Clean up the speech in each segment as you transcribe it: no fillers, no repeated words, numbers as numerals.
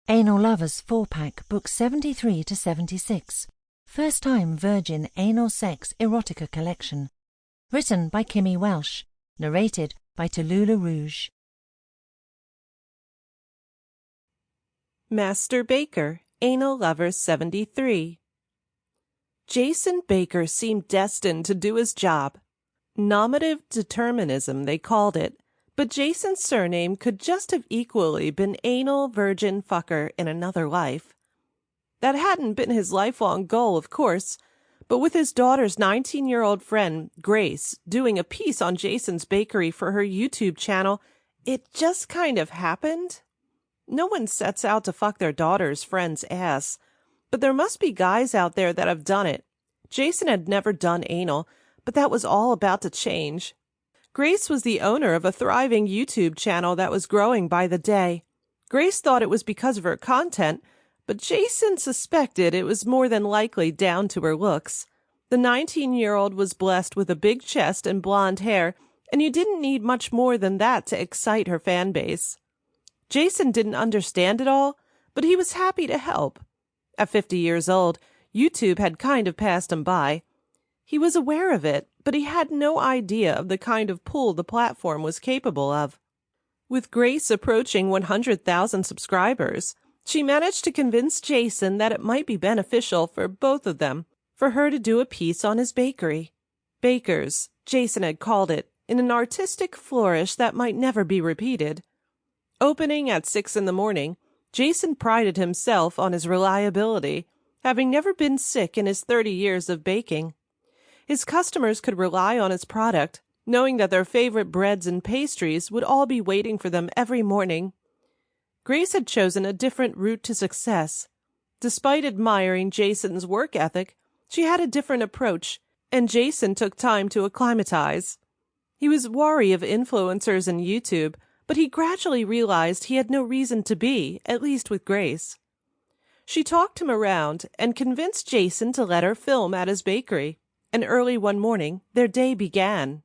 Anal Lovers 4-pack, books 73 to 76. First Time Virgin Anal Sex Erotica Collection. Written by Kimmy Welsh. Narrated by Talula Rouge. Master Baker, Anal Lovers 73. Jason Baker seemed destined to do his job. Nominative determinism, they called it, but Jason's surname could just have equally been Anal Virgin Fucker in another life. That hadn't been his lifelong goal, of course, but with his daughter's 19-year-old friend, Grace, doing a piece on Jason's bakery for her YouTube channel, it just kind of happened. No one sets out to fuck their daughter's friend's ass, but there must be guys out there that have done it. Jason had never done anal, but that was all about to change. Grace was the owner of a thriving YouTube channel that was growing by the day. Grace thought it was because of her content, but Jason suspected it was more than likely down to her looks. The 19-year-old was blessed with a big chest and blonde hair, and you didn't need much more than that to excite her fan base. Jason didn't understand it all, but he was happy to help. At 50 years old, YouTube had kind of passed him by. He was aware of it, but he had no idea of the kind of pull the platform was capable of. With Grace approaching 100,000 subscribers, she managed to convince Jason that it might be beneficial for both of them for her to do a piece on his bakery. Bakers, Jason had called it, in an artistic flourish that might never be repeated. Opening at 6 in the morning, Jason prided himself on his reliability, having never been sick in his 30 years of baking. His customers could rely on his product, knowing that their favorite breads and pastries would all be waiting for them every morning. Grace had chosen a different route to success. Despite admiring Jason's work ethic, she had a different approach, and Jason took time to acclimatize. He was wary of influencers and YouTube, but he gradually realized he had no reason to be, at least with Grace. She talked him around and convinced Jason to let her film at his bakery, and early one morning their day began.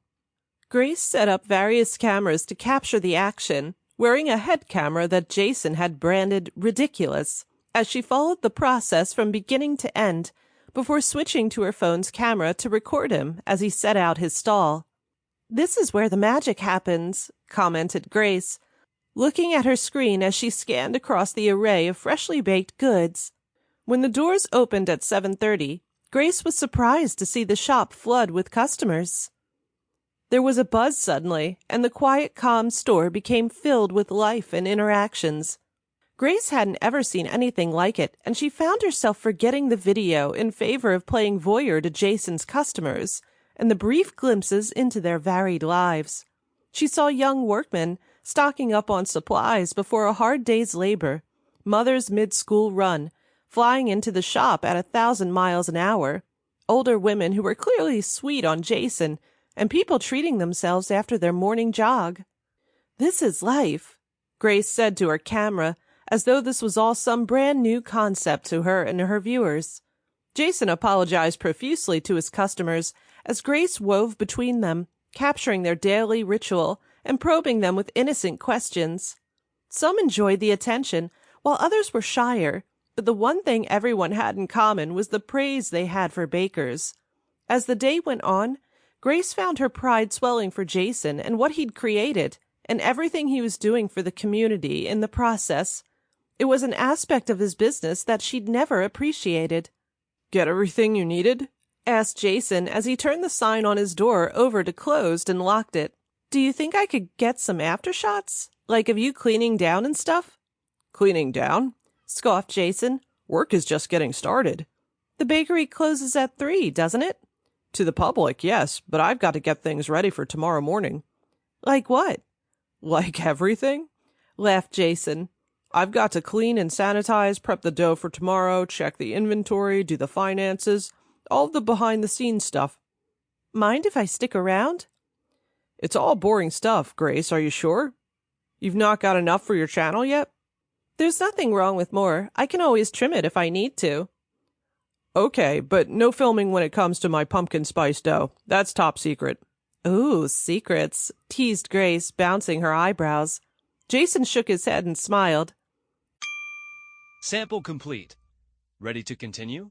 Grace set up various cameras to capture the action, wearing a head camera that Jason had branded ridiculous, as she followed the process from beginning to end before switching to her phone's camera to record him as he set out his stall. "This is where the magic happens," commented Grace, looking at her screen as she scanned across the array of freshly baked goods. When the doors opened at 7:30, Grace was surprised to see the shop flood with customers. There was a buzz suddenly, and the quiet, calm store became filled with life and interactions. Grace hadn't ever seen anything like it, and she found herself forgetting the video in favor of playing voyeur to Jason's customers and the brief glimpses into their varied lives. She saw young workmen stocking up on supplies before a hard day's labor, mothers mid-school run, flying into the shop at 1,000 miles an hour, older women who were clearly sweet on Jason, and people treating themselves after their morning jog. "This is life," Grace said to her camera, as though this was all some brand new concept to her and her viewers. Jason apologized profusely to his customers as Grace wove between them, capturing their daily ritual and probing them with innocent questions. Some enjoyed the attention, while others were shyer, but the one thing everyone had in common was the praise they had for bakers. As the day went on, Grace found her pride swelling for Jason and what he'd created, and everything he was doing for the community in the process. It was an aspect of his business that she'd never appreciated. "Get everything you needed?" asked Jason as he turned the sign on his door over to closed and locked it. "Do you think I could get some aftershots? Like of you cleaning down and stuff?" "Cleaning down?" scoffed Jason. "Work is just getting started." "The bakery closes at 3, doesn't it?" "To the public, yes, but I've got to get things ready for tomorrow morning." "Like what?" "Like everything," laughed Jason. "I've got to clean and sanitize, prep the dough for tomorrow, check the inventory, do the finances, all the behind-the-scenes stuff." "Mind if I stick around?" "It's all boring stuff, Grace, are you sure? You've not got enough for your channel yet?" "There's nothing wrong with more. I can always trim it if I need to." "Okay, but no filming when it comes to my pumpkin spice dough. That's top secret." "Ooh, secrets," teased Grace, bouncing her eyebrows. Jason shook his head and smiled. Sample complete. Ready to continue?